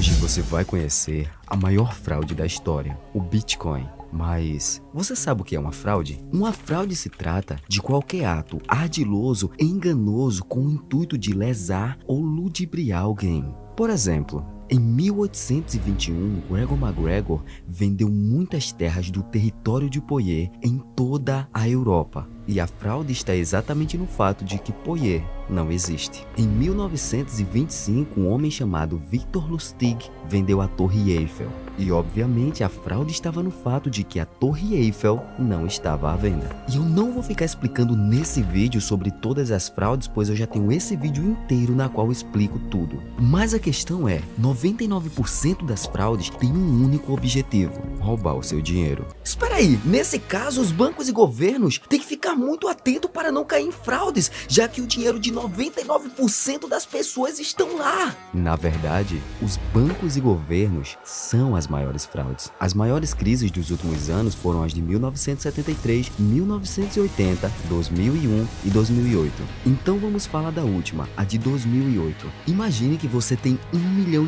Hoje você vai conhecer a maior fraude da história, o Bitcoin. Mas você sabe o que é uma fraude? Uma fraude se trata de qualquer ato ardiloso e enganoso com o intuito de lesar ou ludibriar alguém. Por exemplo, em 1821, Gregor MacGregor vendeu muitas terras do território de Poier em toda a Europa. E a fraude está exatamente no fato de que Poier não existe. Em 1925, um homem chamado Victor Lustig vendeu a Torre Eiffel. E obviamente a fraude estava no fato de que a Torre Eiffel não estava à venda. E eu não vou ficar explicando nesse vídeo sobre todas as fraudes, pois eu já tenho esse vídeo inteiro na qual eu explico tudo. Mas a questão é, 99% das fraudes têm um único objetivo: roubar o seu dinheiro. Espera aí, nesse caso os bancos e governos têm que ficar muito atento para não cair em fraudes, já que o dinheiro de 99% das pessoas estão lá. Na verdade, os bancos e governos são as maiores fraudes. As maiores crises dos últimos anos foram as de 1973, 1980, 2001 e 2008. Então vamos falar da última, a de 2008. Imagine que você tem R$1 milhão.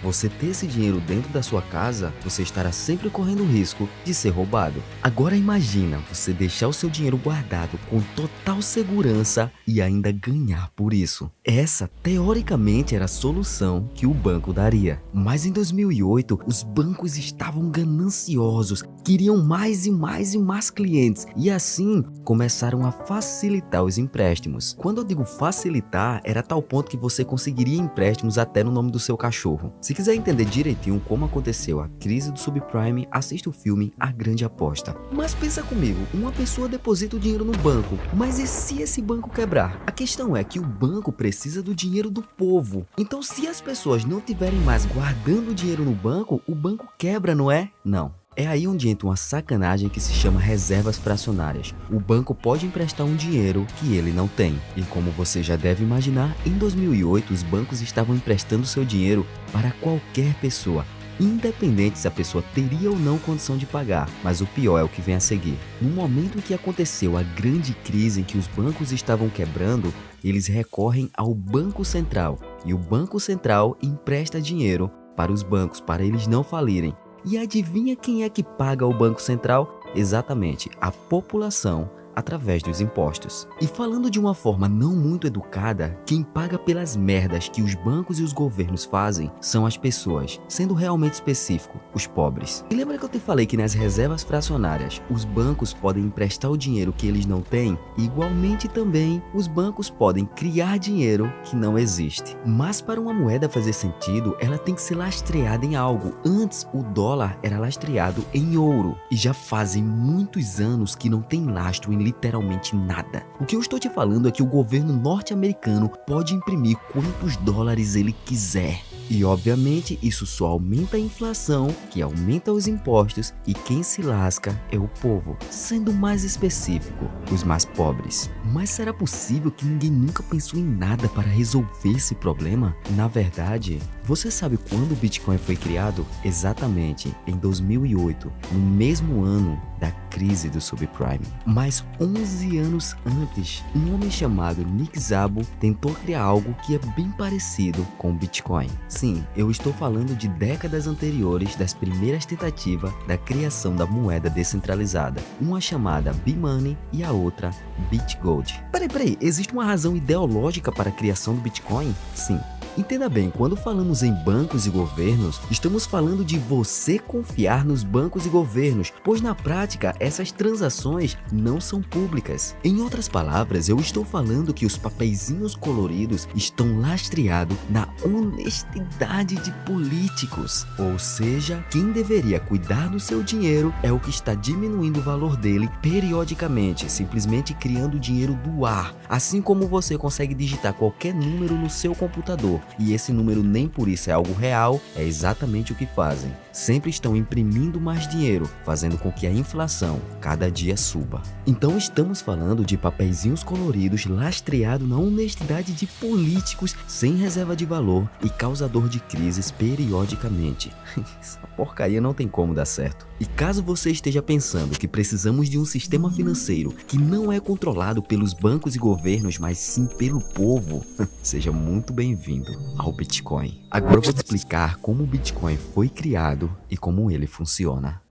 Você ter esse dinheiro dentro da sua casa, você estará sempre correndo o risco de ser roubado. Agora imagina você deixar o seu dinheiro guardado com total segurança e ainda ganhar por isso. Essa, teoricamente, era a solução que o banco daria. Mas em 2008, os bancos estavam gananciosos, queriam mais e mais e mais clientes e assim começaram a facilitar os empréstimos. Quando eu digo facilitar, era tal ponto que você conseguiria empréstimos até no nome do seu cachorro. Se quiser entender direitinho como aconteceu a crise do subprime, assista o filme A Grande Aposta. Mas pensa comigo, uma pessoa deposita o dinheiro no banco, mas e se esse banco quebrar? A questão é que o banco precisa do dinheiro do povo. Então se as pessoas não tiverem mais guardando o dinheiro no banco, o banco quebra, não é? Não. É aí onde entra uma sacanagem que se chama reservas fracionárias. O banco pode emprestar um dinheiro que ele não tem. E como você já deve imaginar, em 2008 os bancos estavam emprestando seu dinheiro para qualquer pessoa, independente se a pessoa teria ou não condição de pagar. Mas o pior é o que vem a seguir. No momento em que aconteceu a grande crise em que os bancos estavam quebrando, eles recorrem ao Banco Central. E o Banco Central empresta dinheiro para os bancos, para eles não falirem. E adivinha quem é que paga o Banco Central? Exatamente, a população, através dos impostos. E falando de uma forma não muito educada, quem paga pelas merdas que os bancos e os governos fazem são as pessoas, sendo realmente específico, os pobres. E lembra que eu te falei que nas reservas fracionárias, os bancos podem emprestar o dinheiro que eles não têm? Igualmente também, os bancos podem criar dinheiro que não existe. Mas para uma moeda fazer sentido, ela tem que ser lastreada em algo. Antes, o dólar era lastreado em ouro. E já fazem muitos anos que não tem lastro em literalmente nada. O que eu estou te falando é que o governo norte-americano pode imprimir quantos dólares ele quiser. E obviamente isso só aumenta a inflação, que aumenta os impostos, e quem se lasca é o povo, sendo mais específico, os mais pobres. Mas será possível que ninguém nunca pensou em nada para resolver esse problema? Na verdade, você sabe quando o Bitcoin foi criado? Exatamente em 2008, no mesmo ano da crise do subprime. Mas 11 anos antes, um homem chamado Nick Szabo tentou criar algo que é bem parecido com o Bitcoin. Sim, eu estou falando de décadas anteriores das primeiras tentativas da criação da moeda descentralizada, uma chamada B-Money e a outra BitGold. Peraí, existe uma razão ideológica para a criação do Bitcoin? Sim. Entenda bem, quando falamos em bancos e governos, estamos falando de você confiar nos bancos e governos, pois na prática essas transações não são públicas. Em outras palavras, eu estou falando que os papeizinhos coloridos estão lastreados na honestidade de políticos. Ou seja, quem deveria cuidar do seu dinheiro é o que está diminuindo o valor dele periodicamente, simplesmente criando dinheiro do ar. Assim como você consegue digitar qualquer número no seu computador, e esse número nem por isso é algo real, é exatamente o que fazem. Sempre estão imprimindo mais dinheiro, fazendo com que a inflação cada dia suba. Então estamos falando de papeizinhos coloridos lastreados na honestidade de políticos sem reserva de valor e causador de crises periodicamente. Essa porcaria não tem como dar certo. E caso você esteja pensando que precisamos de um sistema financeiro que não é controlado pelos bancos e governos, mas sim pelo povo, seja muito bem-vindo. ao Bitcoin. Agora eu vou te explicar como o Bitcoin foi criado e como ele funciona.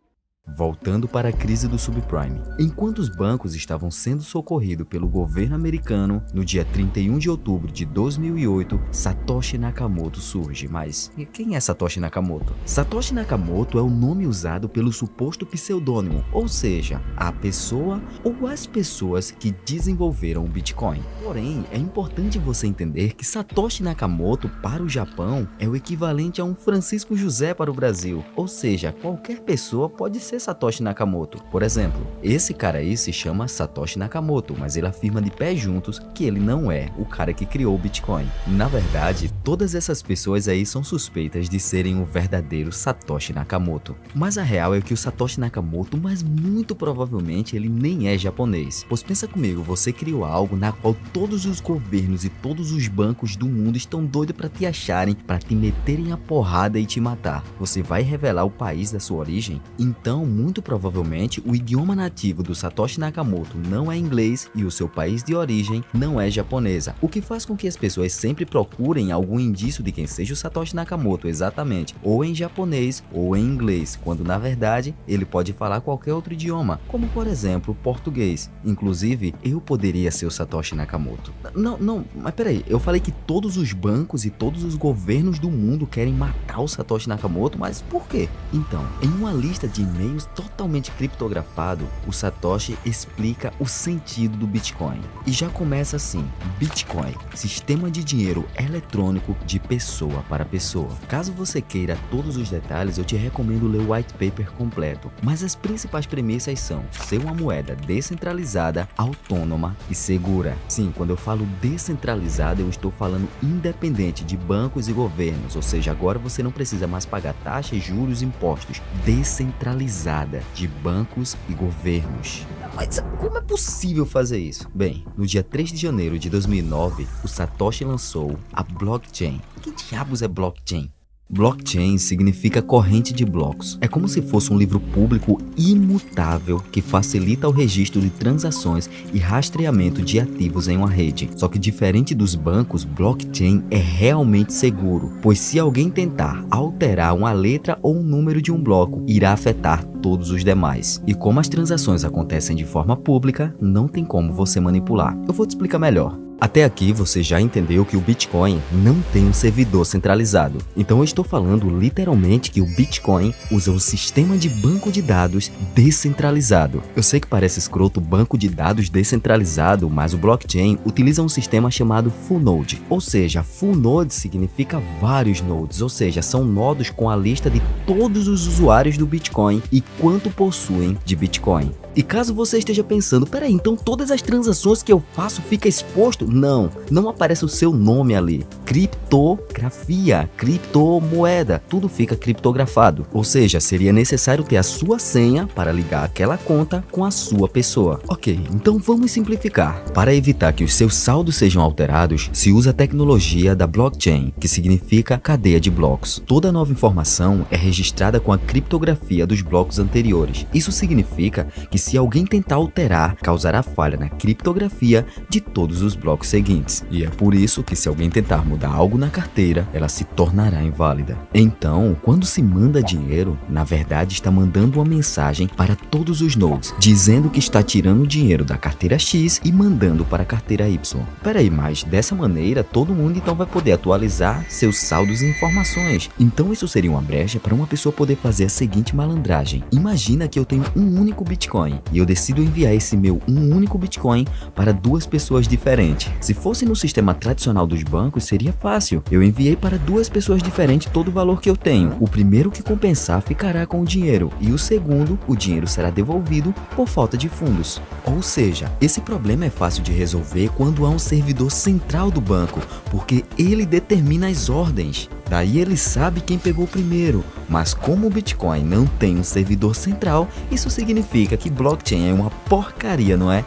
Voltando para a crise do subprime. Enquanto os bancos estavam sendo socorridos pelo governo americano, no dia 31 de outubro de 2008, Satoshi Nakamoto surge. Mas quem é Satoshi Nakamoto? Satoshi Nakamoto é o nome usado pelo suposto pseudônimo, ou seja, a pessoa ou as pessoas que desenvolveram o Bitcoin. Porém, é importante você entender que Satoshi Nakamoto para o Japão é o equivalente a um Francisco José para o Brasil, ou seja, qualquer pessoa pode ser Satoshi Nakamoto. Por exemplo, esse cara aí se chama Satoshi Nakamoto, mas ele afirma de pé juntos que ele não é o cara que criou o Bitcoin. Na verdade, todas essas pessoas aí são suspeitas de serem o verdadeiro Satoshi Nakamoto. Mas a real é que o Satoshi Nakamoto, mas muito provavelmente ele nem é japonês. Pois pensa comigo, você criou algo na qual todos os governos e todos os bancos do mundo estão doidos para te acharem, para te meterem a porrada e te matar. Você vai revelar o país da sua origem? Então, muito provavelmente, o idioma nativo do Satoshi Nakamoto não é inglês e o seu país de origem não é japonesa, o que faz com que as pessoas sempre procurem algum indício de quem seja o Satoshi Nakamoto exatamente, ou em japonês ou em inglês, quando na verdade ele pode falar qualquer outro idioma, como por exemplo português. Inclusive, eu poderia ser o Satoshi Nakamoto. Não, mas peraí, eu falei que todos os bancos e todos os governos do mundo querem matar o Satoshi Nakamoto, mas por quê? Então, em uma lista de e-mails totalmente criptografado, o Satoshi explica o sentido do Bitcoin. E já começa assim: Bitcoin, sistema de dinheiro eletrônico de pessoa para pessoa. Caso você queira todos os detalhes, eu te recomendo ler o white paper completo, mas as principais premissas são ser uma moeda descentralizada, autônoma e segura. Sim, quando eu falo descentralizada, eu estou falando independente de bancos e governos, ou seja, agora você não precisa mais pagar taxas, juros e impostos. Descentralizada de bancos e governos. Mas como é possível fazer isso? Bem, no dia 3 de janeiro de 2009, o Satoshi lançou a blockchain. Que diabos é blockchain? Blockchain significa corrente de blocos. É como se fosse um livro público imutável que facilita o registro de transações e rastreamento de ativos em uma rede. Só que diferente dos bancos, blockchain é realmente seguro, pois se alguém tentar alterar uma letra ou um número de um bloco, irá afetar todos os demais. E como as transações acontecem de forma pública, não tem como você manipular. Eu vou te explicar melhor. Até aqui você já entendeu que o Bitcoin não tem um servidor centralizado. Então eu estou falando literalmente que o Bitcoin usa o sistema de banco de dados descentralizado. Eu sei que parece escroto banco de dados descentralizado, mas o blockchain utiliza um sistema chamado full node. Ou seja, full node significa vários nodes, ou seja, são nodos com a lista de todos os usuários do Bitcoin e quanto possuem de Bitcoin. E caso você esteja pensando, peraí, então todas as transações que eu faço fica exposto? Não aparece o seu nome ali. Criptografia, criptomoeda, tudo fica criptografado. Ou seja, seria necessário ter a sua senha para ligar aquela conta com a sua pessoa. Ok, então vamos simplificar. Para evitar que os seus saldos sejam alterados, se usa a tecnologia da blockchain, que significa cadeia de blocos. Toda nova informação é registrada com a criptografia dos blocos anteriores. Isso significa que se alguém tentar alterar, causará falha na criptografia de todos os blocos seguintes. E é por isso que se alguém tentar mudar algo na carteira, ela se tornará inválida. Então, quando se manda dinheiro, na verdade está mandando uma mensagem para todos os nodes, dizendo que está tirando dinheiro da carteira X e mandando para a carteira Y. Peraí, mas dessa maneira todo mundo então vai poder atualizar seus saldos e informações. Então isso seria uma brecha para uma pessoa poder fazer a seguinte malandragem. Imagina que eu tenho um único Bitcoin e eu decido enviar esse meu único Bitcoin para duas pessoas diferentes. Se fosse no sistema tradicional dos bancos, seria fácil. Eu enviei para duas pessoas diferentes todo o valor que eu tenho. O primeiro que compensar ficará com o dinheiro e o segundo, o dinheiro será devolvido por falta de fundos. Ou seja, esse problema é fácil de resolver quando há um servidor central do banco, porque ele determina as ordens. Daí ele sabe quem pegou primeiro, mas como o Bitcoin não tem um servidor central, isso significa que blockchain é uma porcaria, não é?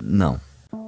Não.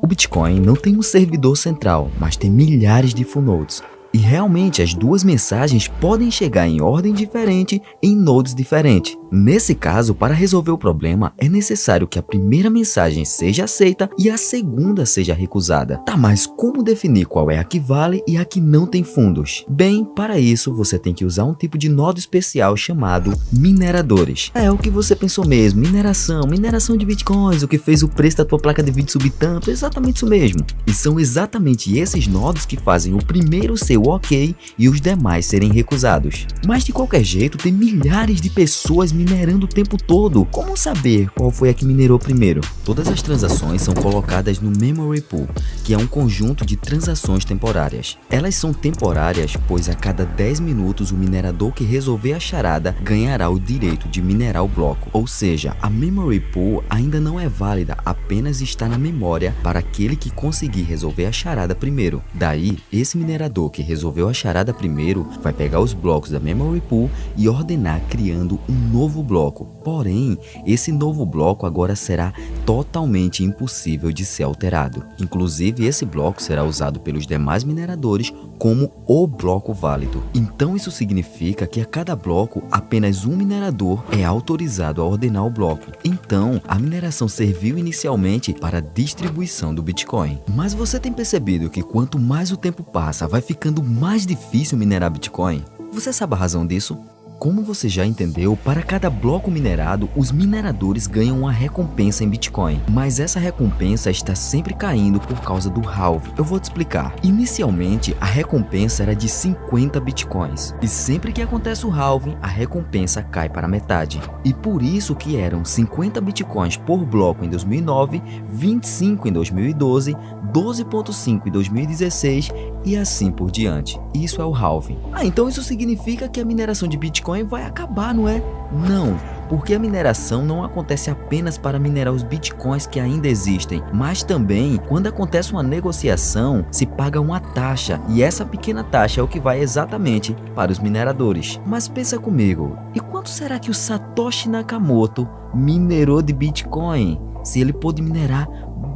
O Bitcoin não tem um servidor central, mas tem milhares de full nodes. E realmente as duas mensagens podem chegar em ordem diferente em nodes diferentes. Nesse caso, para resolver o problema, é necessário que a primeira mensagem seja aceita e a segunda seja recusada. Tá, mas como definir qual é a que vale e a que não tem fundos? Bem, para isso você tem que usar um tipo de nodo especial chamado mineradores. É o que você pensou mesmo, mineração de bitcoins, o que fez o preço da tua placa de vídeo subir tanto, exatamente isso mesmo. E são exatamente esses nodos que fazem o primeiro ser o ok e os demais serem recusados. Mas de qualquer jeito, tem milhares de pessoas minerando o tempo todo. Como saber qual foi a que minerou primeiro? Todas as transações são colocadas no Memory Pool, que é um conjunto de transações temporárias. Elas são temporárias, pois a cada 10 minutos o minerador que resolver a charada ganhará o direito de minerar o bloco. Ou seja, a Memory Pool ainda não é válida, apenas está na memória para aquele que conseguir resolver a charada primeiro. Daí, esse minerador que resolveu a charada primeiro vai pegar os blocos da Memory Pool e ordenar criando um novo bloco. Porém, esse novo bloco agora será totalmente impossível de ser alterado. Inclusive, esse bloco será usado pelos demais mineradores como o bloco válido. Então isso significa que a cada bloco, apenas um minerador é autorizado a ordenar o bloco. Então, a mineração serviu inicialmente para a distribuição do Bitcoin. Mas você tem percebido que quanto mais o tempo passa, vai ficando mais difícil minerar Bitcoin? Você sabe a razão disso? Como você já entendeu, para cada bloco minerado, os mineradores ganham uma recompensa em Bitcoin. Mas essa recompensa está sempre caindo por causa do halving. Eu vou te explicar. Inicialmente, a recompensa era de 50 Bitcoins. E sempre que acontece o halving, a recompensa cai para metade. E por isso que eram 50 Bitcoins por bloco em 2009, 25 em 2012, 12.5 em 2016 e assim por diante. Isso é o halving. Então isso significa que a mineração de Bitcoin vai acabar, não é? Não, porque a mineração não acontece apenas para minerar os bitcoins que ainda existem, mas também quando acontece uma negociação se paga uma taxa e essa pequena taxa é o que vai exatamente para os mineradores. Mas pensa comigo, e quanto será que o Satoshi Nakamoto minerou de Bitcoin se ele pôde minerar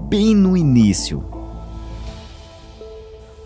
bem no início?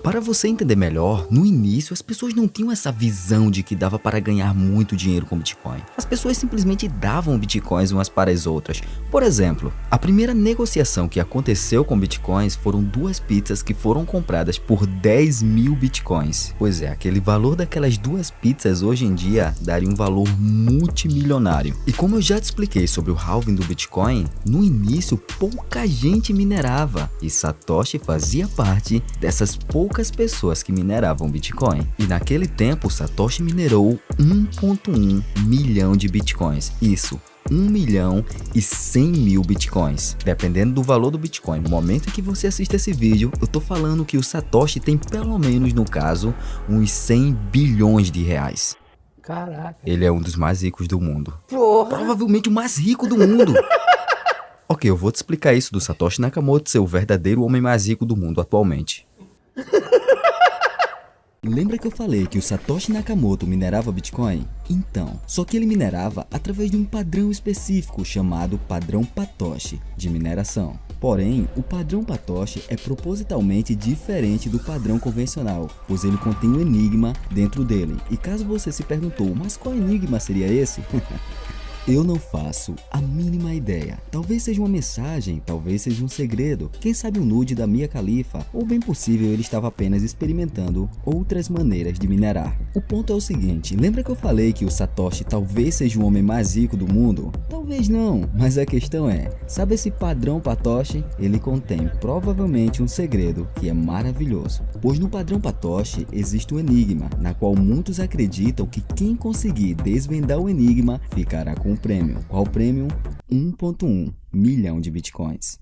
Para você entender melhor, no início as pessoas não tinham essa visão de que dava para ganhar muito dinheiro com Bitcoin. As pessoas simplesmente davam Bitcoins umas para as outras. Por exemplo, a primeira negociação que aconteceu com Bitcoins foram 2 pizzas que foram compradas por 10 mil Bitcoins. Pois é, aquele valor daquelas 2 pizzas hoje em dia daria um valor multimilionário. E como eu já te expliquei sobre o halving do Bitcoin, no início pouca gente minerava e Satoshi fazia parte dessas poucas pessoas que mineravam Bitcoin. E naquele tempo, Satoshi minerou 1,1 milhão de Bitcoins. Isso, 1.100.000 Bitcoins. Dependendo do valor do Bitcoin, no momento em que você assiste esse vídeo, eu tô falando que o Satoshi tem pelo menos, no caso, uns 100 bilhões de reais. Caraca. Ele é um dos mais ricos do mundo. Porra. Provavelmente o mais rico do mundo. Ok, eu vou te explicar isso do Satoshi Nakamoto ser o verdadeiro homem mais rico do mundo atualmente. Lembra que eu falei que o Satoshi Nakamoto minerava Bitcoin? Então, só que ele minerava através de um padrão específico chamado padrão Patoshi de mineração. Porém, o padrão Patoshi é propositalmente diferente do padrão convencional, pois ele contém um enigma dentro dele. E caso você se perguntou, mas qual enigma seria esse? Eu não faço a mínima ideia. Talvez seja uma mensagem, talvez seja um segredo. Quem sabe um nude da Mia Khalifa? Ou bem possível ele estava apenas experimentando outras maneiras de minerar. O ponto é o seguinte, lembra que eu falei que o Satoshi talvez seja o homem mais rico do mundo? Talvez não, mas a questão é, sabe esse padrão Patoshi? Ele contém provavelmente um segredo que é maravilhoso. Pois no padrão Patoshi existe um enigma, na qual muitos acreditam que quem conseguir desvendar o enigma ficará com o prêmio. Qual prêmio? 1,1 milhão de Bitcoins.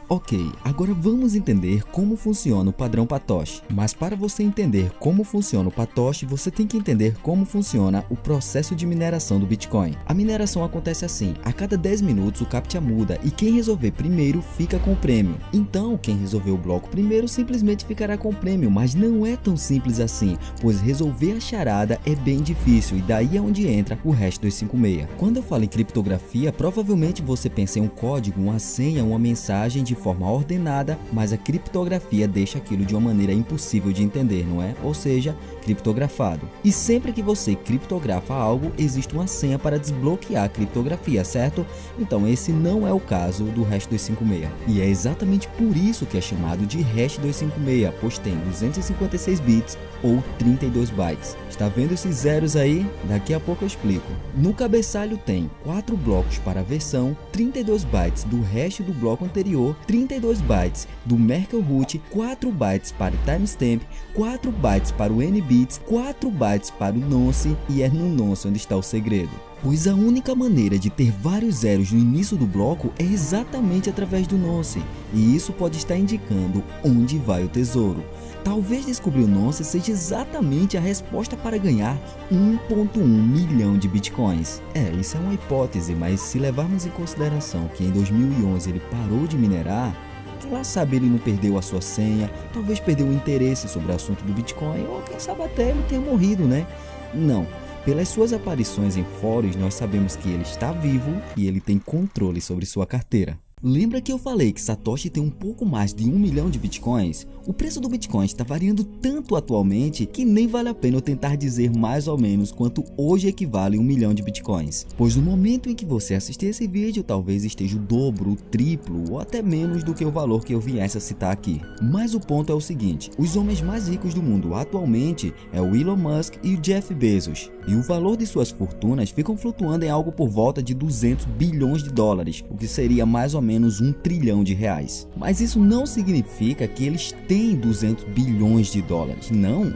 Ok, agora vamos entender como funciona o padrão Patoshi. Mas para você entender como funciona o Patoshi, você tem que entender como funciona o processo de mineração do Bitcoin. A mineração acontece assim, a cada 10 minutos o CAPTCHA muda e quem resolver primeiro fica com o prêmio. Então, quem resolver o bloco primeiro simplesmente ficará com o prêmio, mas não é tão simples assim, pois resolver a charada é bem difícil e daí é onde entra o hash 256. Quando eu falo em criptografia, provavelmente você pensa em um código, uma senha, uma mensagem de forma ordenada, mas a criptografia deixa aquilo de uma maneira impossível de entender, não é? Ou seja, criptografado. E sempre que você criptografa algo, existe uma senha para desbloquear a criptografia, certo? Então esse não é o caso do hash 256. E é exatamente por isso que é chamado de hash 256, pois tem 256 bits ou 32 bytes. Está vendo esses zeros aí? Daqui a pouco eu explico. No cabeçalho tem 4 blocos para a versão, 32 bytes do hash do bloco anterior, 32 bytes do Merkle root, 4 bytes para o timestamp, 4 bytes para o NBits, 4 bytes para o nonce, e é no nonce onde está o segredo. Pois a única maneira de ter vários zeros no início do bloco é exatamente através do nonce, e isso pode estar indicando onde vai o tesouro. Talvez descobrir o nonce seja exatamente a resposta para ganhar 1,1 milhão de bitcoins. Isso é uma hipótese, mas se levarmos em consideração que em 2011 ele parou de minerar, quem lá sabe ele não perdeu a sua senha, talvez perdeu o interesse sobre o assunto do Bitcoin, ou quem sabe até ele tenha morrido, né? Não. Pelas suas aparições em fóruns, nós sabemos que ele está vivo e ele tem controle sobre sua carteira. Lembra que eu falei que Satoshi tem um pouco mais de 1 milhão de bitcoins? O preço do Bitcoin está variando tanto atualmente que nem vale a pena eu tentar dizer mais ou menos quanto hoje equivale 1 milhão de bitcoins. Pois no momento em que você assistir esse vídeo, talvez esteja o dobro, o triplo ou até menos do que o valor que eu viesse a citar aqui. Mas o ponto é o seguinte, os homens mais ricos do mundo atualmente é o Elon Musk e o Jeff Bezos. E o valor de suas fortunas ficam flutuando em algo por volta de 200 bilhões de dólares, o que seria mais ou menos 1 trilhão de reais. Mas isso não significa que eles têm 200 bilhões de dólares. Não.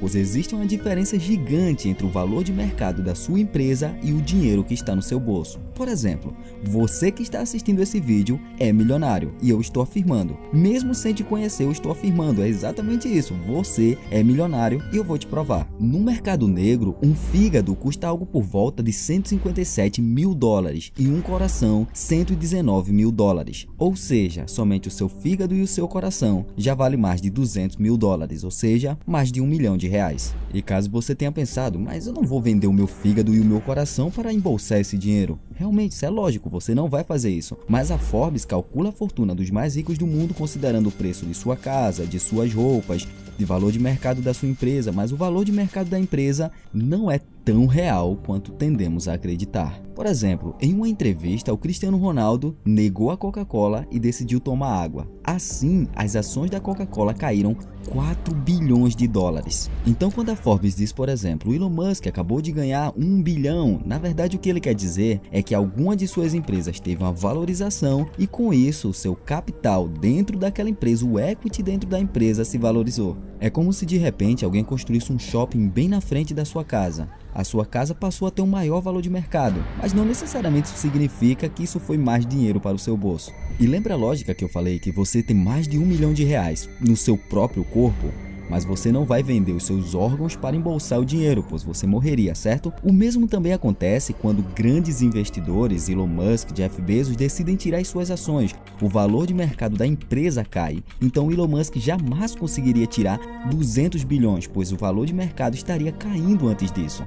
Pois existe uma diferença gigante entre o valor de mercado da sua empresa e o dinheiro que está no seu bolso. Por exemplo, você que está assistindo esse vídeo é milionário, e eu estou afirmando, mesmo sem te conhecer, eu estou afirmando, é exatamente isso, você é milionário e eu vou te provar. No mercado negro, um fígado custa algo por volta de 157 mil dólares e um coração 119 mil dólares. Ou seja, somente o seu fígado e o seu coração já vale mais de 200 mil dólares, ou seja, mais de 1 milhão de reais. E caso você tenha pensado, mas eu não vou vender o meu fígado e o meu coração para embolsar esse dinheiro. Realmente, isso é lógico, você não vai fazer isso. Mas a Forbes calcula a fortuna dos mais ricos do mundo considerando o preço de sua casa, de suas roupas, de valor de mercado da sua empresa, mas o valor de mercado da empresa não é tão real quanto tendemos a acreditar. Por exemplo, em uma entrevista, o Cristiano Ronaldo negou a Coca-Cola e decidiu tomar água. Assim, as ações da Coca-Cola caíram 4 bilhões de dólares. Então, quando a Forbes diz, por exemplo, o Elon Musk acabou de ganhar 1 bilhão, na verdade o que ele quer dizer é que alguma de suas empresas teve uma valorização e com isso o seu capital dentro daquela empresa, o equity dentro da empresa se valorizou. É como se de repente alguém construísse um shopping bem na frente da sua casa. A sua casa passou a ter um maior valor de mercado, mas não necessariamente isso significa que isso foi mais dinheiro para o seu bolso. E lembra a lógica que eu falei que você tem mais de 1 milhão de reais no seu próprio corpo? Mas você não vai vender os seus órgãos para embolsar o dinheiro, pois você morreria, certo? O mesmo também acontece quando grandes investidores, Elon Musk, Jeff Bezos, decidem tirar as suas ações. O valor de mercado da empresa cai. Então Elon Musk jamais conseguiria tirar 200 bilhões, pois o valor de mercado estaria caindo antes disso.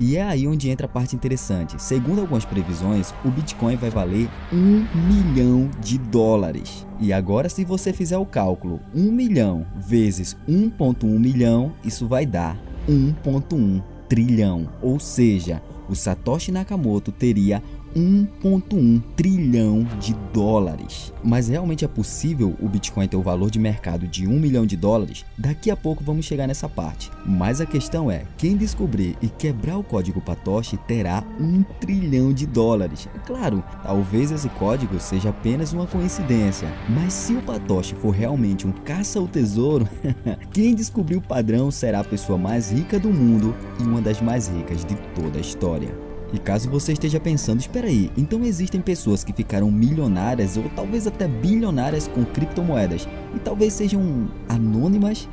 E é aí onde entra a parte interessante. Segundo algumas previsões, o Bitcoin vai valer 1 milhão de dólares. E agora, se você fizer o cálculo, 1 milhão vezes 1,1 milhão, isso vai dar 1,1 trilhão. Ou seja, o Satoshi Nakamoto teria 1,1 trilhão de dólares. Mas realmente é possível o Bitcoin ter o valor de mercado de 1 milhão de dólares? Daqui a pouco vamos chegar nessa parte. Mas a questão é, quem descobrir e quebrar o código Patoshi terá 1 trilhão de dólares. É claro, talvez esse código seja apenas uma coincidência, mas se o Patoshi for realmente um caça ao tesouro, quem descobrir o padrão será a pessoa mais rica do mundo e uma das mais ricas de toda a história. E caso você esteja pensando, espera aí, então existem pessoas que ficaram milionárias ou talvez até bilionárias com criptomoedas e talvez sejam anônimas?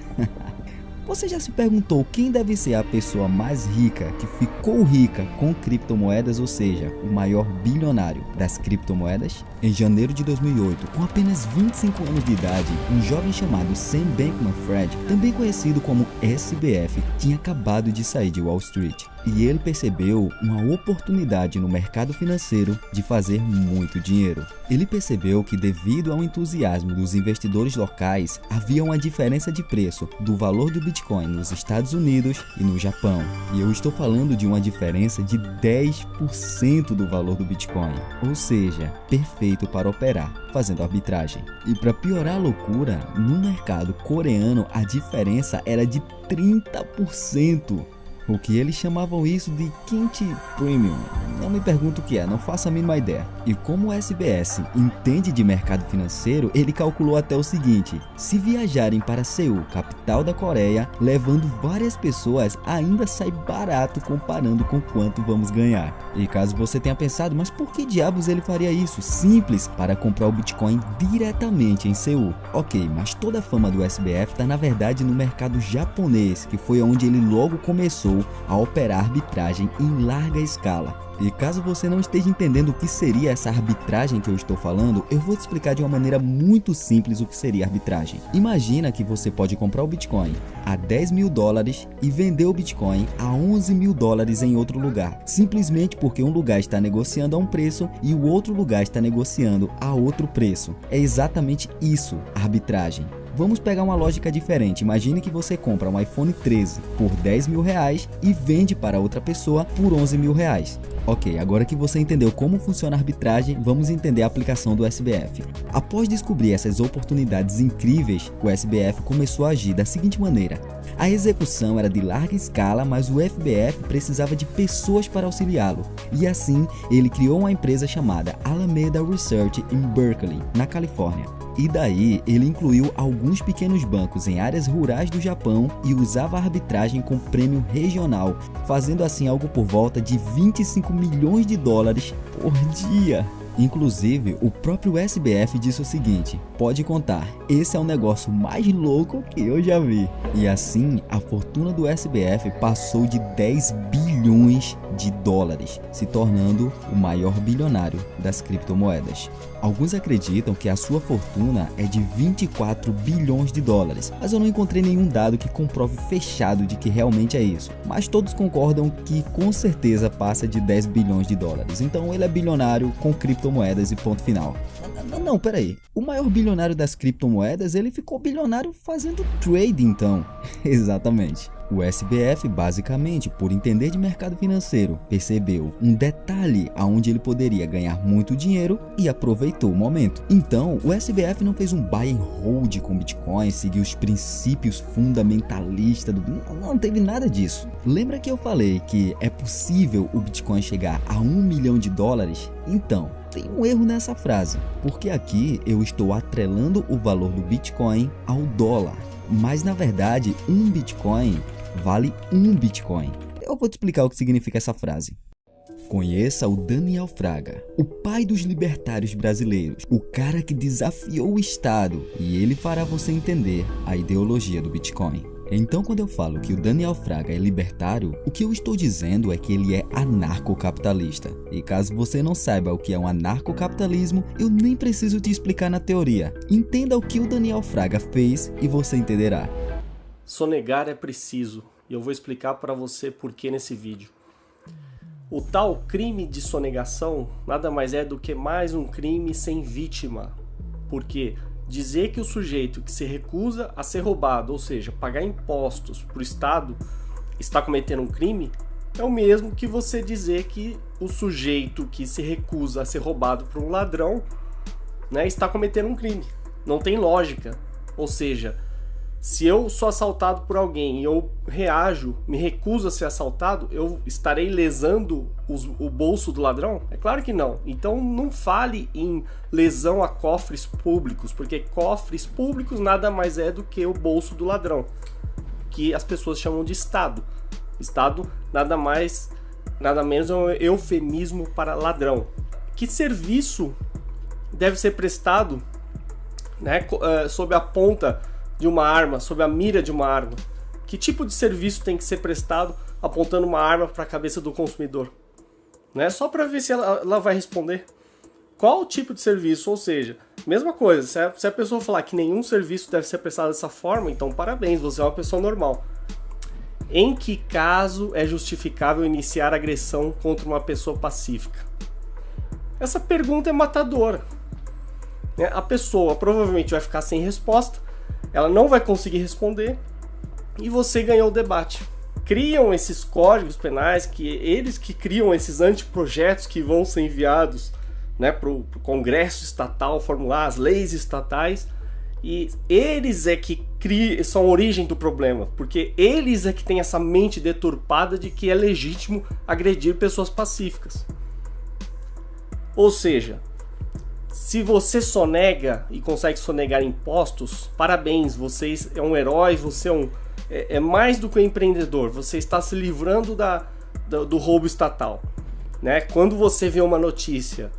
Você já se perguntou quem deve ser a pessoa mais rica que ficou rica com criptomoedas, ou seja, o maior bilionário das criptomoedas? Em janeiro de 2008, com apenas 25 anos de idade, um jovem chamado Sam Bankman-Fried, também conhecido como SBF, tinha acabado de sair de Wall Street. E ele percebeu uma oportunidade no mercado financeiro de fazer muito dinheiro. Ele percebeu que, devido ao entusiasmo dos investidores locais, havia uma diferença de preço do valor do Bitcoin nos Estados Unidos e no Japão. E eu estou falando de uma diferença de 10% do valor do Bitcoin, ou seja, perfeito para operar, fazendo arbitragem. E para piorar a loucura, no mercado coreano a diferença era de 30%. O que eles chamavam isso de Kimchi Premium. Não me pergunto o que é, não faço a mínima ideia. E como o SBS entende de mercado financeiro, ele calculou até o seguinte: se viajarem para Seul, capital da Coreia, levando várias pessoas, ainda sai barato comparando com quanto vamos ganhar. E caso você tenha pensado, mas por que diabos ele faria isso? Simples, para comprar o Bitcoin diretamente em Seul. Ok, mas toda a fama do SBF está na verdade no mercado japonês, que foi onde ele logo começou a operar arbitragem em larga escala. E caso você não esteja entendendo o que seria essa arbitragem que eu estou falando, eu vou te explicar de uma maneira muito simples o que seria arbitragem. Imagina que você pode comprar o Bitcoin a $10.000 e vender o Bitcoin a $11.000 em outro lugar, simplesmente porque um lugar está negociando a um preço e o outro lugar está negociando a outro preço. É exatamente isso, arbitragem. Vamos pegar uma lógica diferente. Imagine que você compra um iPhone 13 por R$10.000 e vende para outra pessoa por R$11.000. Ok, agora que você entendeu como funciona a arbitragem, vamos entender a aplicação do SBF. Após descobrir essas oportunidades incríveis, o SBF começou a agir da seguinte maneira: a execução era de larga escala, mas o FBF precisava de pessoas para auxiliá-lo. E assim, ele criou uma empresa chamada Alameda Research em Berkeley, na Califórnia. E daí, ele incluiu alguns pequenos bancos em áreas rurais do Japão e usava a arbitragem com prêmio regional, fazendo assim algo por volta de $25 milhões por dia. Inclusive, o próprio SBF disse o seguinte: pode contar, esse é o negócio mais louco que eu já vi. E assim, a fortuna do SBF passou de $10 bilhões, se tornando o maior bilionário das criptomoedas. Alguns acreditam que a sua fortuna é de $24 bilhões, mas eu não encontrei nenhum dado que comprove fechado de que realmente é isso. Mas todos concordam que com certeza passa de $10 bilhões. Então ele é bilionário com criptomoedas e ponto final. Não, peraí. O maior bilionário das criptomoedas, ele ficou bilionário fazendo trade então. Exatamente. O SBF, basicamente, por entender de mercado financeiro, percebeu um detalhe aonde ele poderia ganhar muito dinheiro e aproveitou o momento. Então, o SBF não fez um buy and hold com Bitcoin, seguiu os princípios fundamentalistas do... Não teve nada disso. Lembra que eu falei que é possível o Bitcoin chegar a $1 milhão? Então, tem um erro nessa frase, porque aqui eu estou atrelando o valor do Bitcoin ao dólar. Mas na verdade, um Bitcoin vale um Bitcoin. Eu vou te explicar o que significa essa frase. Conheça o Daniel Fraga, o pai dos libertários brasileiros, o cara que desafiou o Estado, e ele fará você entender a ideologia do Bitcoin. Então, quando eu falo que o Daniel Fraga é libertário, o que eu estou dizendo é que ele é anarcocapitalista. E caso você não saiba o que é um anarcocapitalismo, eu nem preciso te explicar na teoria. Entenda o que o Daniel Fraga fez e você entenderá. Sonegar é preciso, e eu vou explicar para você por que nesse vídeo. O tal crime de sonegação nada mais é do que mais um crime sem vítima. Porque dizer que o sujeito que se recusa a ser roubado, ou seja, pagar impostos para o Estado, está cometendo um crime, é o mesmo que você dizer que o sujeito que se recusa a ser roubado por um ladrão, né, está cometendo um crime. Não tem lógica. Ou seja, se eu sou assaltado por alguém e eu reajo, me recuso a ser assaltado, eu estarei lesando o bolso do ladrão? É claro que não. Então não fale em lesão a cofres públicos, porque cofres públicos nada mais é do que o bolso do ladrão, que as pessoas chamam de Estado. Estado nada mais, nada menos é um eufemismo para ladrão. Que serviço deve ser prestado, né, sob a ponta de uma arma, sob a mira de uma arma? Que tipo de serviço tem que ser prestado apontando uma arma para a cabeça do consumidor? Né? Só para ver se ela vai responder. Qual o tipo de serviço? Ou seja, mesma coisa, se a pessoa falar que nenhum serviço deve ser prestado dessa forma, então parabéns, você é uma pessoa normal. Em que caso é justificável iniciar agressão contra uma pessoa pacífica? Essa pergunta é matadora. A pessoa provavelmente vai ficar sem resposta, ela não vai conseguir responder e você ganhou o debate. Criam esses códigos penais, que eles que criam esses anteprojetos que vão ser enviados, né, para o Congresso Estatal formular as leis estatais, e eles é que são a origem do problema, porque eles é que têm essa mente deturpada de que é legítimo agredir pessoas pacíficas. Ou seja, se você sonega e consegue sonegar impostos, parabéns, você é um herói, você é mais do que um empreendedor, você está se livrando do roubo estatal. Né? Quando você vê uma notícia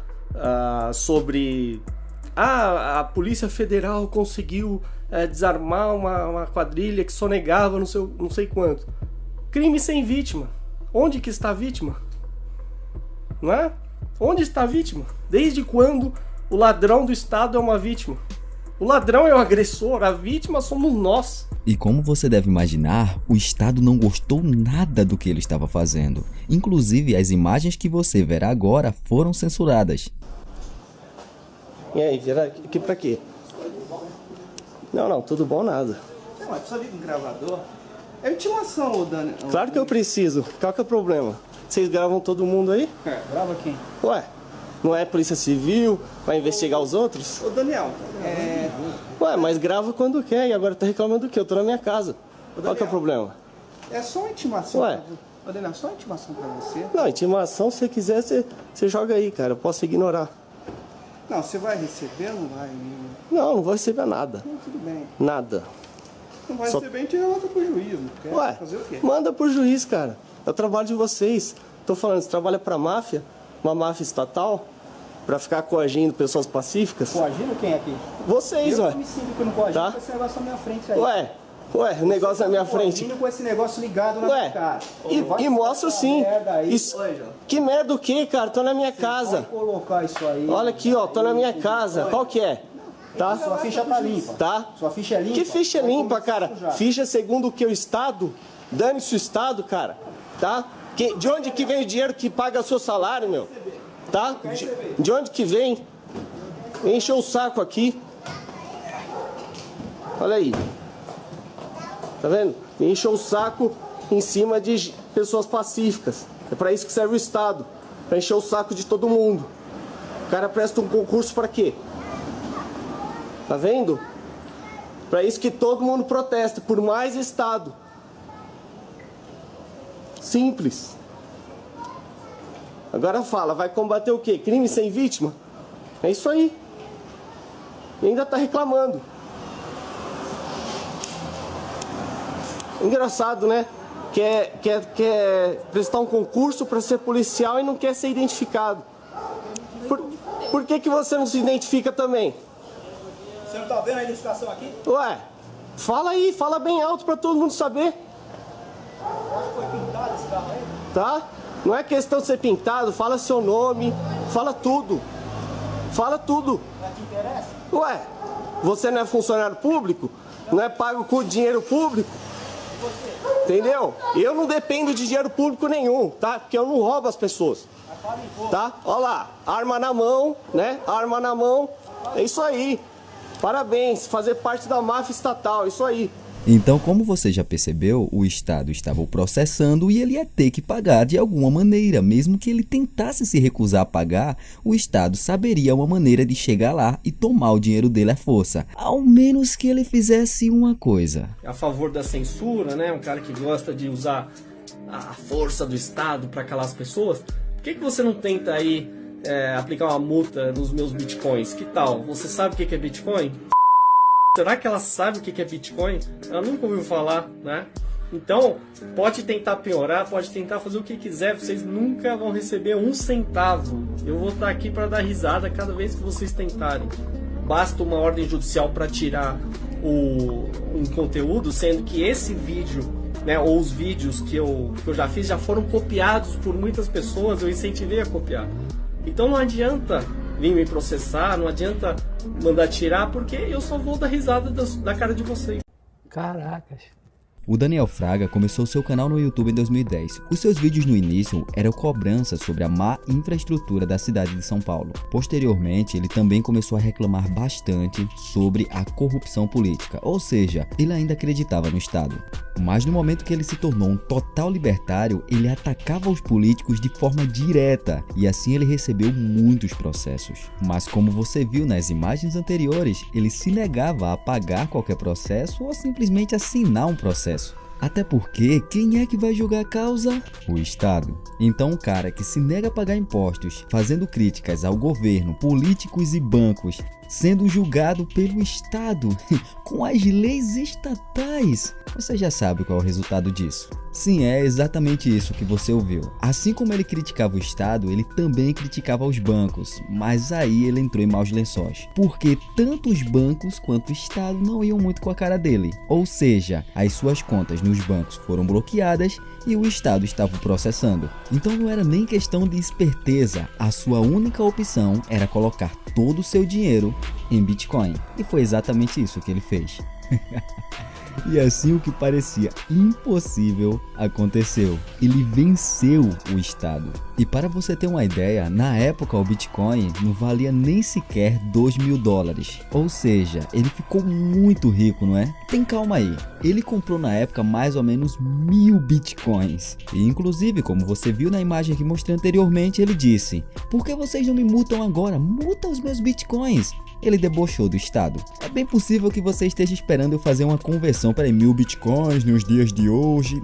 sobre a Polícia Federal conseguiu desarmar uma quadrilha que sonegava não sei quanto. Crime sem vítima. Onde que está a vítima? Não é? Onde está a vítima? Desde quando o ladrão do Estado é uma vítima? O ladrão é o agressor, a vítima somos nós. E como você deve imaginar, o Estado não gostou nada do que ele estava fazendo. Inclusive, as imagens que você verá agora foram censuradas. E aí, virar aqui pra quê? Não, tudo bom nada. Mas precisa vir com gravador? É intimação, ô Dani. Claro que eu preciso. Qual que é o problema? Vocês gravam todo mundo aí? Grava quem? Ué, não é Polícia Civil? Vai investigar os outros? Ô Daniel, Ué, mas grava quando quer e agora tá reclamando do quê? Eu tô na minha casa. Qual que é o problema? é só uma intimação. Ué. Ô Daniel, só uma intimação pra você. Não, intimação, se você quiser, você joga aí, cara. Eu posso ignorar. Não, você vai receber ou não vai? Não vou receber nada. Não, tudo bem. Nada. Não vai Só- receber, a gente volta pro juiz. Não quer Ué, fazer o quê? manda pro juiz, cara. É o trabalho de vocês. Tô falando, você trabalha pra máfia, uma máfia estatal, pra ficar coagindo pessoas pacíficas? Coagindo quem aqui? Vocês, Eu ué. que me sinto que eu não coagindo Tá. com esse negócio na minha frente aí. Ué, o negócio na minha frente. Coagindo com esse negócio ligado na Ué, minha cara. e mostro sim. Merda aí. Isso- Oi, João. Que merda o quê, cara? Tô na minha casa. Pode colocar isso aí. Olha aqui, ó, tô na minha casa. Qual que é? Tá? Sua ficha tá limpa. Tá? Sua ficha é limpa. Que ficha Vai limpa, começar a cara? sujar. Ficha segundo o que o Estado? Dane-se o Estado, cara. Tá? De onde que vem o dinheiro que paga o seu salário, meu? Tá? De onde que vem? Encheu o saco aqui. Olha aí. Tá vendo? Encheu o saco em cima de pessoas pacíficas. É pra isso que serve o Estado. Pra encher o saco de todo mundo. O cara presta um concurso pra quê? Tá vendo? Pra isso que todo mundo protesta, por mais Estado. Simples. Agora fala, vai combater o quê? Crime sem vítima? É isso aí. E ainda tá reclamando. Engraçado, né? Quer prestar um concurso pra ser policial e não quer ser identificado. Por que você não se identifica também? Você não tá vendo a identificação aqui? Ué, fala aí, fala bem alto pra todo mundo saber. Acho que foi pintado esse carro aí. Tá? Não é questão de ser pintado, fala seu nome, fala tudo. Fala tudo. Não te interessa? Ué, você não é funcionário público? Não é pago com dinheiro público? Entendeu? Eu não dependo de dinheiro público nenhum, tá? Porque eu não roubo as pessoas. Tá? Olha lá, arma na mão, né? Arma na mão. É isso aí. Parabéns, fazer parte da máfia estatal, isso aí. Então, como você já percebeu, o Estado estava o processando e ele ia ter que pagar de alguma maneira. Mesmo que ele tentasse se recusar a pagar, o Estado saberia uma maneira de chegar lá e tomar o dinheiro dele à força. Ao menos que ele fizesse uma coisa. A favor da censura, né? Um cara que gosta de usar a força do Estado para calar as pessoas. Por que você não tenta aí aplicar uma multa nos meus bitcoins? Que tal? Você sabe o que é Bitcoin? Será que ela sabe o que é Bitcoin? Ela nunca ouviu falar, né? Então, pode tentar piorar, pode tentar fazer o que quiser, vocês nunca vão receber um centavo. Eu vou estar aqui para dar risada cada vez que vocês tentarem. Basta uma ordem judicial para tirar um conteúdo, sendo que esse vídeo né, ou os vídeos que eu já fiz já foram copiados por muitas pessoas, eu incentivei a copiar. Então não adianta vir me processar, não adianta mandar tirar, porque eu só vou dar risada da cara de vocês. Caracas. O Daniel Fraga começou seu canal no YouTube em 2010. Os seus vídeos no início eram cobrança sobre a má infraestrutura da cidade de São Paulo. Posteriormente, ele também começou a reclamar bastante sobre a corrupção política, ou seja, ele ainda acreditava no Estado. Mas no momento que ele se tornou um total libertário, ele atacava os políticos de forma direta e assim ele recebeu muitos processos. Mas como você viu nas imagens anteriores, ele se negava a pagar qualquer processo ou simplesmente assinar um processo. Até porque, quem é que vai julgar a causa? O Estado. Então, um cara que se nega a pagar impostos, fazendo críticas ao governo, políticos e bancos, sendo julgado pelo Estado, com as leis estatais, você já sabe qual é o resultado disso. Sim, é exatamente isso que você ouviu. Assim como ele criticava o Estado, ele também criticava os bancos, mas aí ele entrou em maus lençóis, porque tanto os bancos quanto o Estado não iam muito com a cara dele. Ou seja, as suas contas nos bancos foram bloqueadas e o Estado estava processando. Então não era nem questão de esperteza, a sua única opção era colocar todo o seu dinheiro em Bitcoin. E foi exatamente isso que ele fez. E assim o que parecia impossível aconteceu. Ele venceu o Estado. E para você ter uma ideia, na época o Bitcoin não valia nem sequer $2.000. Ou seja, ele ficou muito rico, não é? Tem calma aí. Ele comprou na época mais ou menos 1000 Bitcoins. E inclusive, como você viu na imagem que mostrei anteriormente, ele disse: "Por que vocês não me multam agora? Multa os meus Bitcoins." Ele debochou do Estado. É bem possível que você esteja esperando eu fazer uma conversão para 1000 Bitcoins nos dias de hoje.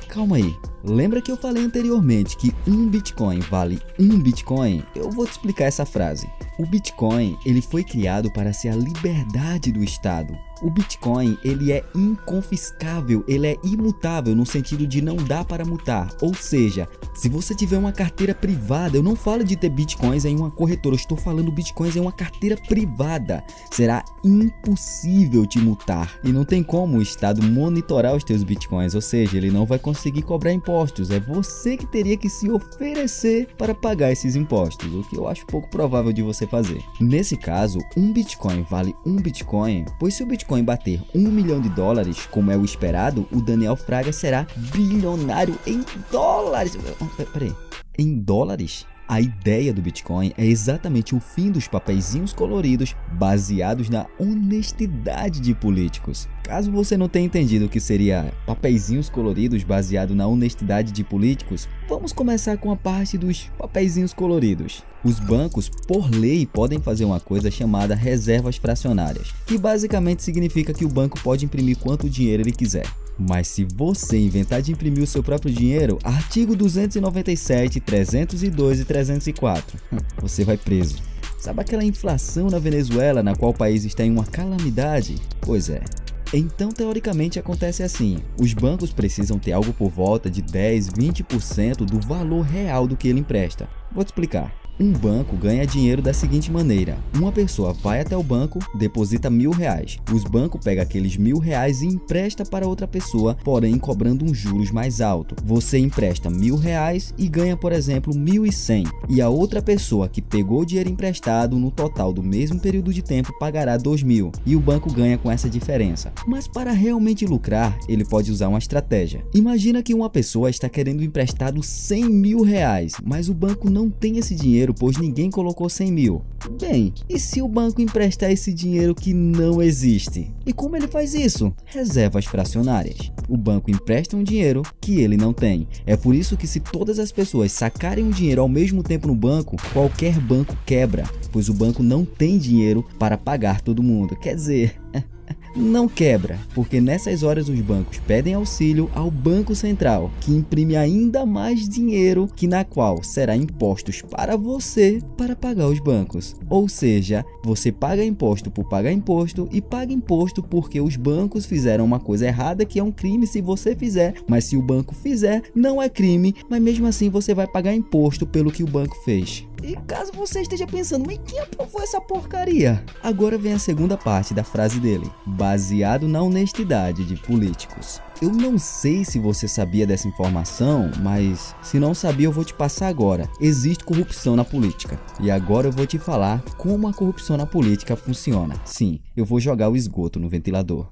Calma aí. Lembra que eu falei anteriormente que um Bitcoin vale um Bitcoin? Eu vou te explicar essa frase. O Bitcoin, ele foi criado para ser a liberdade do Estado. O Bitcoin, ele é inconfiscável, ele é imutável no sentido de não dá para mutar. Ou seja, se você tiver uma carteira privada, eu não falo de ter Bitcoins em uma corretora, eu estou falando Bitcoins em uma carteira privada. Será impossível te multar. E não tem como o Estado monitorar os teus Bitcoins, ou seja, ele não vai conseguir cobrar impostos. É você que teria que se oferecer para pagar esses impostos, o que eu acho pouco provável de você fazer. Nesse caso, um Bitcoin vale um Bitcoin, pois se o Bitcoin bater $1 milhão, como é o esperado, o Daniel Fraga será bilionário em dólares. Peraí, em dólares? A ideia do Bitcoin é exatamente o fim dos papeizinhos coloridos baseados na honestidade de políticos. Caso você não tenha entendido o que seria papeizinhos coloridos baseado na honestidade de políticos, vamos começar com a parte dos papeizinhos coloridos. Os bancos, por lei, podem fazer uma coisa chamada reservas fracionárias, que basicamente significa que o banco pode imprimir quanto dinheiro ele quiser. Mas se você inventar de imprimir o seu próprio dinheiro, artigo 297, 302 e 304, você vai preso. Sabe aquela inflação na Venezuela na qual o país está em uma calamidade? Pois é. Então, teoricamente, acontece assim: os bancos precisam ter algo por volta de 10, 20% do valor real do que ele empresta. Vou te explicar. Um banco ganha dinheiro da seguinte maneira: uma pessoa vai até o banco, deposita R$1.000. Os bancos pegam aqueles R$1.000 e empresta para outra pessoa, porém cobrando um juros mais alto. Você empresta R$1.000 e ganha, por exemplo, 1.100. E a outra pessoa que pegou o dinheiro emprestado no total do mesmo período de tempo pagará 2.000. E o banco ganha com essa diferença. Mas para realmente lucrar, ele pode usar uma estratégia. Imagina que uma pessoa está querendo emprestado R$100.000, mas o banco não tem esse dinheiro, pois ninguém colocou 100 mil. Bem, e se o banco emprestar esse dinheiro que não existe? E como ele faz isso? Reservas fracionárias. O banco empresta um dinheiro que ele não tem. É por isso que se todas as pessoas sacarem um dinheiro ao mesmo tempo no banco, qualquer banco quebra, pois o banco não tem dinheiro para pagar todo mundo. Quer dizer... não quebra, porque nessas horas os bancos pedem auxílio ao Banco Central, que imprime ainda mais dinheiro, que na qual será impostos para você para pagar os bancos. Ou seja, você paga imposto por pagar imposto e paga imposto porque os bancos fizeram uma coisa errada, que é um crime se você fizer, mas se o banco fizer, não é crime, mas mesmo assim você vai pagar imposto pelo que o banco fez. E caso você esteja pensando, mas quem aprovou essa porcaria? Agora vem a segunda parte da frase dele, baseado na honestidade de políticos. Eu não sei se você sabia dessa informação, mas se não sabia eu vou te passar agora. Existe corrupção na política. E agora eu vou te falar como a corrupção na política funciona. Sim, eu vou jogar o esgoto no ventilador.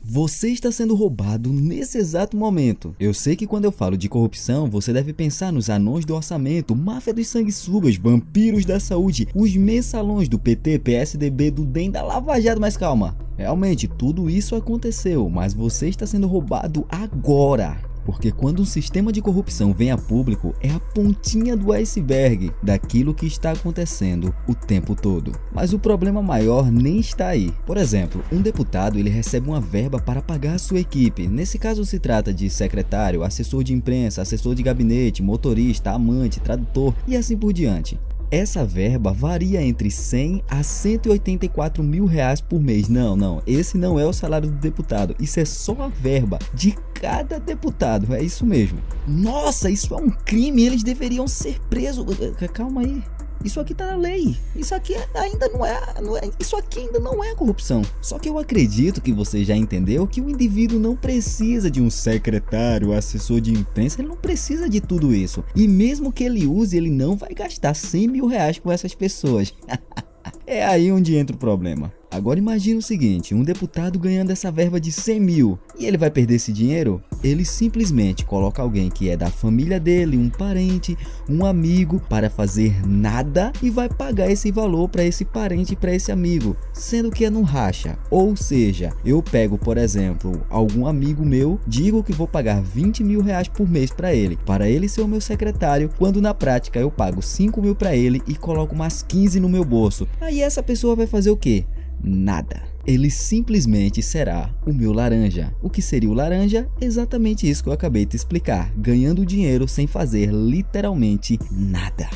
Você está sendo roubado nesse exato momento. Eu sei que quando eu falo de corrupção, você deve pensar nos anões do orçamento, máfia dos sanguessugas, vampiros da saúde, os mensalões do PT, PSDB, do DEM, da Lava Jato, mas calma. Realmente, tudo isso aconteceu, mas você está sendo roubado agora. Porque quando um sistema de corrupção vem a público, é a pontinha do iceberg daquilo que está acontecendo o tempo todo. Mas o problema maior nem está aí. Por exemplo, um deputado ele recebe uma verba para pagar a sua equipe. Nesse caso se trata de secretário, assessor de imprensa, assessor de gabinete, motorista, amante, tradutor e assim por diante. Essa verba varia entre 100 a 184 mil reais por mês. Não, esse não é o salário do deputado. Isso é só a verba de cada deputado, é isso mesmo. Nossa, isso é um crime, eles deveriam ser presos. Calma aí. Isso aqui tá na lei. Isso aqui ainda não é. Isso aqui ainda não é corrupção. Só que eu acredito que você já entendeu que o indivíduo não precisa de um secretário, assessor de imprensa. Ele não precisa de tudo isso. E mesmo que ele use, ele não vai gastar 100 mil reais com essas pessoas. É aí onde entra o problema. Agora imagine o seguinte, um deputado ganhando essa verba de 100 mil e ele vai perder esse dinheiro? Ele simplesmente coloca alguém que é da família dele, um parente, um amigo, para fazer nada e vai pagar esse valor para esse parente e para esse amigo, sendo que é no racha. Ou seja, eu pego, por exemplo, algum amigo meu, digo que vou pagar 20 mil reais por mês para ele ser o meu secretário, quando na prática eu pago 5 mil para ele e coloco mais 15 no meu bolso. Aí essa pessoa vai fazer o quê? Nada. Ele simplesmente será o meu laranja. O que seria o laranja? Exatamente isso que eu acabei de explicar. Ganhando dinheiro sem fazer literalmente nada.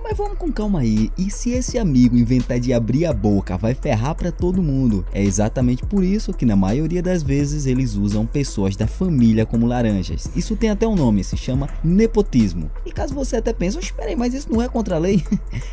Mas vamos com calma aí. E se esse amigo inventar de abrir a boca, vai ferrar pra todo mundo. É exatamente por isso que na maioria das vezes eles usam pessoas da família como laranjas. Isso tem até um nome, se chama nepotismo. E caso você até pense, espera aí, mas isso não é contra a lei?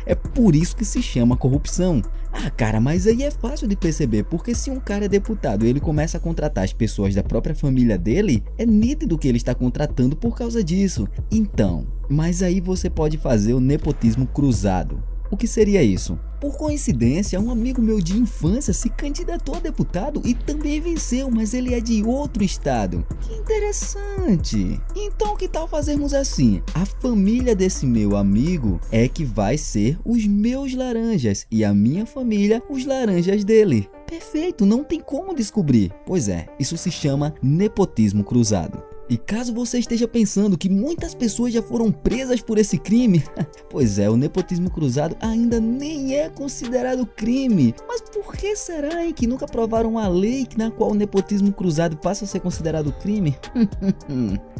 É por isso que se chama corrupção. Ah, cara, mas aí é fácil de perceber, porque se um cara é deputado e ele começa a contratar as pessoas da própria família dele, é nítido que ele está contratando por causa disso. Então, mas aí você pode fazer o nepotismo cruzado. O que seria isso? Por coincidência, um amigo meu de infância se candidatou a deputado e também venceu, mas ele é de outro estado. Que interessante! Então que tal fazermos assim? A família desse meu amigo é que vai ser os meus laranjas e a minha família os laranjas dele. Perfeito, não tem como descobrir. Pois é, isso se chama nepotismo cruzado. E caso você esteja pensando que muitas pessoas já foram presas por esse crime, pois é, o nepotismo cruzado ainda nem é considerado crime. Mas por que será, hein, que nunca aprovaram uma lei na qual o nepotismo cruzado passa a ser considerado crime?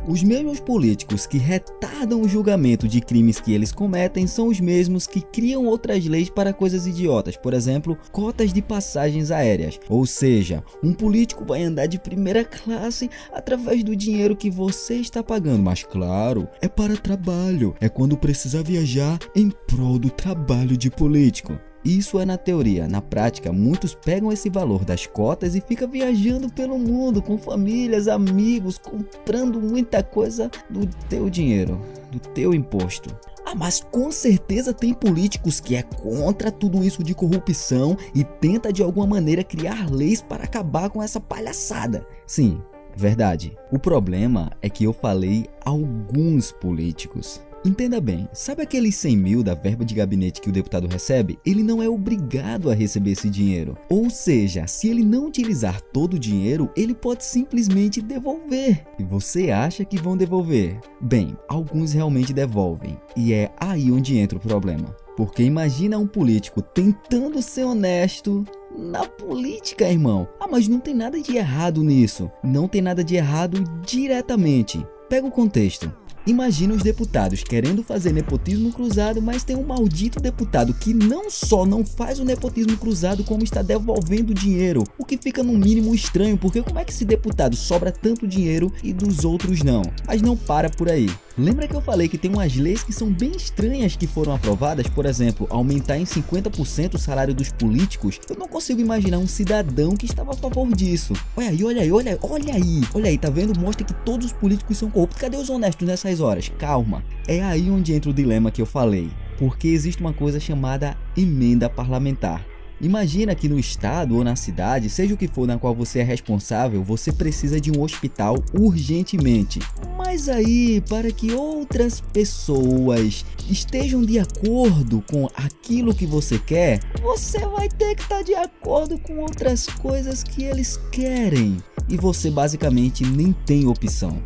Os mesmos políticos que retardam o julgamento de crimes que eles cometem são os mesmos que criam outras leis para coisas idiotas, por exemplo, cotas de passagens aéreas. Ou seja, um político vai andar de primeira classe através do dinheiro que você está pagando, mas claro, é para trabalho, é quando precisa viajar em prol do trabalho de político. Isso é na teoria. Na prática, muitos pegam esse valor das cotas e ficam viajando pelo mundo com famílias, amigos, comprando muita coisa do teu dinheiro, do teu imposto. Ah, mas com certeza tem políticos que é contra tudo isso de corrupção e tenta de alguma maneira criar leis para acabar com essa palhaçada. Sim, verdade. O problema é que eu falei alguns políticos. Entenda bem, sabe aqueles 100 mil da verba de gabinete que o deputado recebe? Ele não é obrigado a receber esse dinheiro. Ou seja, se ele não utilizar todo o dinheiro, ele pode simplesmente devolver. E você acha que vão devolver? Bem, alguns realmente devolvem. E é aí onde entra o problema. Porque imagina um político tentando ser honesto na política, irmão. Ah, mas não tem nada de errado nisso. Não tem nada de errado diretamente. Pega o contexto. Imagina os deputados querendo fazer nepotismo cruzado, mas tem um maldito deputado que não só não faz o nepotismo cruzado, como está devolvendo dinheiro, o que fica no mínimo estranho, porque como é que esse deputado sobra tanto dinheiro e dos outros não? Mas não para por aí. Lembra que eu falei que tem umas leis que são bem estranhas que foram aprovadas? Por exemplo, aumentar em 50% o salário dos políticos? Eu não consigo imaginar um cidadão que estava a favor disso. Olha aí, tá vendo? Mostra que todos os políticos são corruptos. Cadê os honestos nessas horas? Calma. É aí onde entra o dilema que eu falei. Porque existe uma coisa chamada emenda parlamentar. Imagina que no estado ou na cidade, seja o que for na qual você é responsável, você precisa de um hospital urgentemente. Mas aí, para que outras pessoas estejam de acordo com aquilo que você quer, você vai ter que estar de acordo com outras coisas que eles querem. E você basicamente nem tem opção.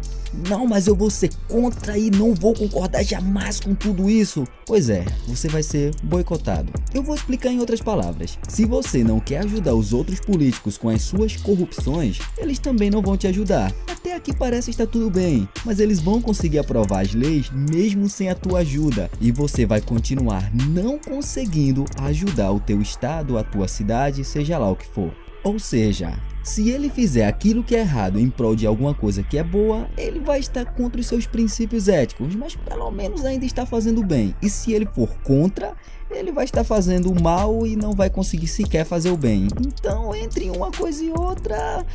Não, mas eu vou ser contra e não vou concordar jamais com tudo isso. Pois é, você vai ser boicotado. Eu vou explicar em outras palavras. Se você não quer ajudar os outros políticos com as suas corrupções, eles também não vão te ajudar. Até aqui parece estar tudo bem, mas eles vão conseguir aprovar as leis mesmo sem a tua ajuda. E você vai continuar não conseguindo ajudar o teu estado, a tua cidade, seja lá o que for. Ou seja, se ele fizer aquilo que é errado em prol de alguma coisa que é boa, ele vai estar contra os seus princípios éticos, mas pelo menos ainda está fazendo bem. E se ele for contra, ele vai estar fazendo o mal e não vai conseguir sequer fazer o bem. Então, entre uma coisa e outra...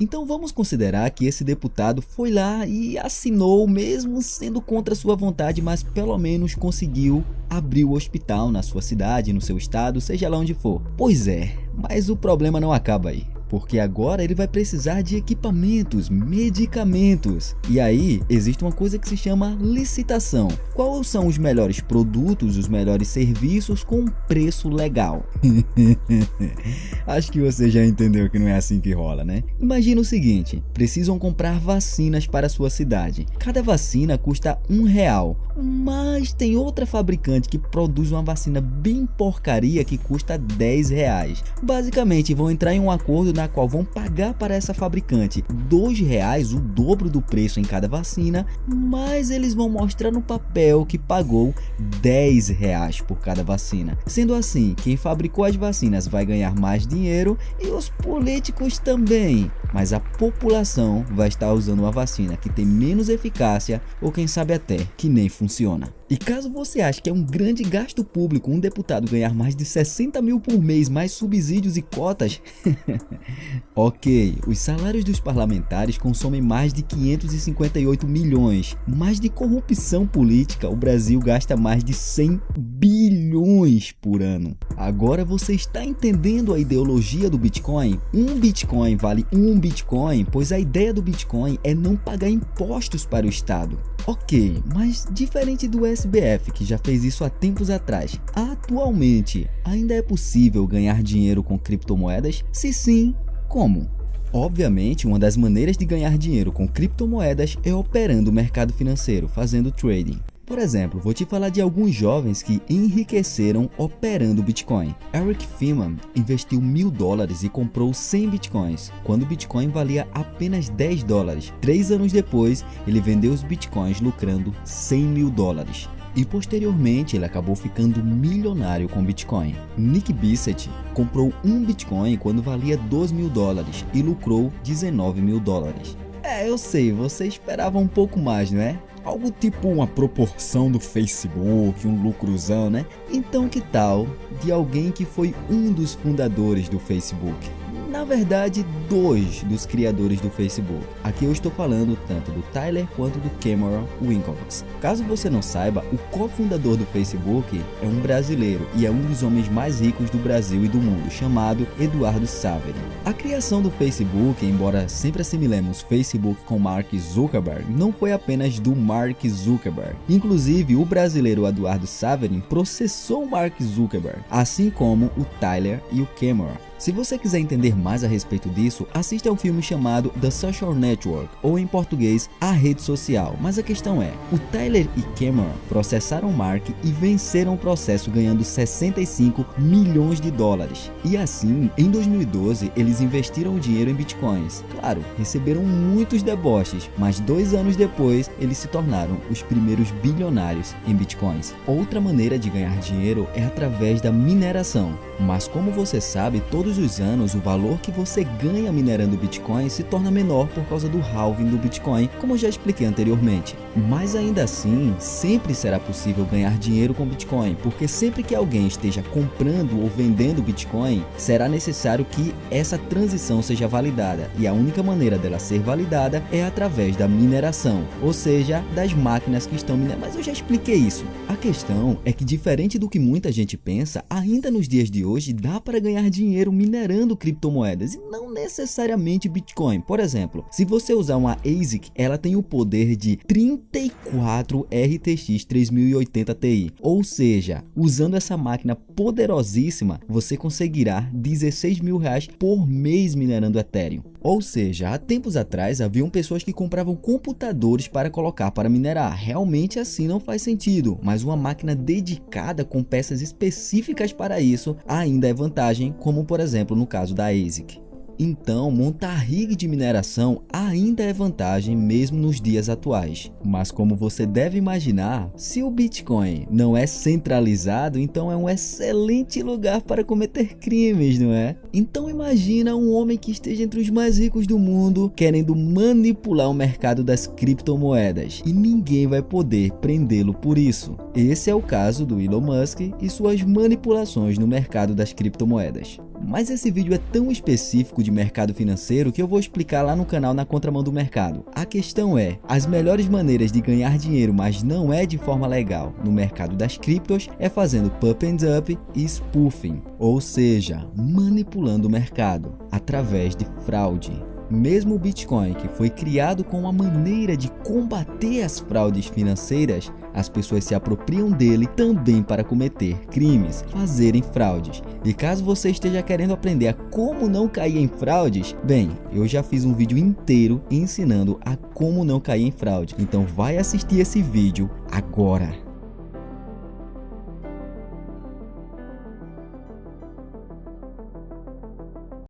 Então vamos considerar que esse deputado foi lá e assinou, mesmo sendo contra sua vontade, mas pelo menos conseguiu abrir o hospital na sua cidade, no seu estado, seja lá onde for. Pois é, mas o problema não acaba aí. Porque agora ele vai precisar de equipamentos, medicamentos. E aí existe uma coisa que se chama licitação. Quais são os melhores produtos, os melhores serviços com um preço legal? Acho que você já entendeu que não é assim que rola, né? Imagina o seguinte, precisam comprar vacinas para a sua cidade. Cada vacina custa R$1, mas tem outra fabricante que produz uma vacina bem porcaria que custa R$10. Basicamente vão entrar em um acordo na qual vão pagar para essa fabricante R$2, o dobro do preço em cada vacina, mas eles vão mostrar no papel que pagou R$10 por cada vacina. Sendo assim, quem fabricou as vacinas vai ganhar mais dinheiro e os políticos também, mas a população vai estar usando uma vacina que tem menos eficácia ou quem sabe até que nem funciona. E caso você ache que é um grande gasto público um deputado ganhar mais de 60 mil por mês, mais subsídios e cotas, ok, os salários dos parlamentares consomem mais de 558 milhões, mas de corrupção política o Brasil gasta mais de 100 bilhões por ano. Agora você está entendendo a ideologia do Bitcoin? Um Bitcoin vale um Bitcoin, pois a ideia do Bitcoin é não pagar impostos para o Estado. Ok, mas diferente do SBF, que já fez isso há tempos atrás, atualmente ainda é possível ganhar dinheiro com criptomoedas? Se sim, como? Obviamente, uma das maneiras de ganhar dinheiro com criptomoedas é operando o mercado financeiro, fazendo trading. Por exemplo, vou te falar de alguns jovens que enriqueceram operando Bitcoin. Eric Feynman investiu $1.000 e comprou 100 Bitcoins, quando o Bitcoin valia apenas $10. 3 anos depois, ele vendeu os Bitcoins lucrando $100.000. E posteriormente ele acabou ficando milionário com Bitcoin. Nick Bissett comprou um Bitcoin quando valia $2.000 e lucrou $19.000. Eu sei, você esperava um pouco mais, não é? Algo tipo uma proporção do Facebook, um lucrozão, né? Então que tal de alguém que foi um dos fundadores do Facebook? Na verdade, 2 dos criadores do Facebook. Aqui eu estou falando tanto do Tyler quanto do Cameron Winklevoss. Caso você não saiba, o cofundador do Facebook é um brasileiro e é um dos homens mais ricos do Brasil e do mundo, chamado Eduardo Saverin. A criação do Facebook, embora sempre assimilemos Facebook com Mark Zuckerberg, não foi apenas do Mark Zuckerberg. Inclusive, o brasileiro Eduardo Saverin processou Mark Zuckerberg, assim como o Tyler e o Cameron. Se você quiser entender mais a respeito disso, assista ao filme chamado The Social Network, ou em português, A Rede Social. Mas a questão é, o Tyler e Cameron processaram Mark e venceram o processo ganhando 65 milhões de dólares. E assim, em 2012, eles investiram o dinheiro em bitcoins. Claro, receberam muitos deboches, mas 2 anos depois, eles se tornaram os primeiros bilionários em bitcoins. Outra maneira de ganhar dinheiro é através da mineração. Mas como você sabe, todos os anos o valor que você ganha minerando Bitcoin se torna menor por causa do halving do Bitcoin, como eu já expliquei anteriormente. Mas ainda assim, sempre será possível ganhar dinheiro com Bitcoin, porque sempre que alguém esteja comprando ou vendendo Bitcoin, será necessário que essa transição seja validada, e a única maneira dela ser validada é através da mineração, ou seja, das máquinas que estão minerando. Mas eu já expliquei isso. A questão é que, diferente do que muita gente pensa, ainda nos dias de hoje dá para ganhar dinheiro minerando criptomoedas e não necessariamente Bitcoin. Por exemplo, se você usar uma ASIC, ela tem o poder de 34 RTX 3080 Ti, ou seja, usando essa máquina poderosíssima, você conseguirá 16 mil reais por mês minerando Ethereum. Ou seja, há tempos atrás haviam pessoas que compravam computadores para colocar para minerar. Realmente assim não faz sentido, mas uma máquina dedicada com peças específicas para isso ainda é vantagem, como por exemplo no caso da ASIC. Então, montar rig de mineração ainda é vantagem mesmo nos dias atuais. Mas como você deve imaginar, se o Bitcoin não é centralizado, então é um excelente lugar para cometer crimes, não é? Então imagina um homem que esteja entre os mais ricos do mundo querendo manipular o mercado das criptomoedas e ninguém vai poder prendê-lo por isso. Esse é o caso do Elon Musk e suas manipulações no mercado das criptomoedas. Mas esse vídeo é tão específico de mercado financeiro que eu vou explicar lá no canal Na Contramão do Mercado. A questão é, as melhores maneiras de ganhar dinheiro, mas não é de forma legal, no mercado das criptos é fazendo pump and dump e spoofing, ou seja, manipulando o mercado através de fraude. Mesmo o Bitcoin, que foi criado com uma maneira de combater as fraudes financeiras, as pessoas se apropriam dele também para cometer crimes, fazerem fraudes. E caso você esteja querendo aprender a como não cair em fraudes, bem, eu já fiz um vídeo inteiro ensinando a como não cair em fraude. Então vai assistir esse vídeo agora.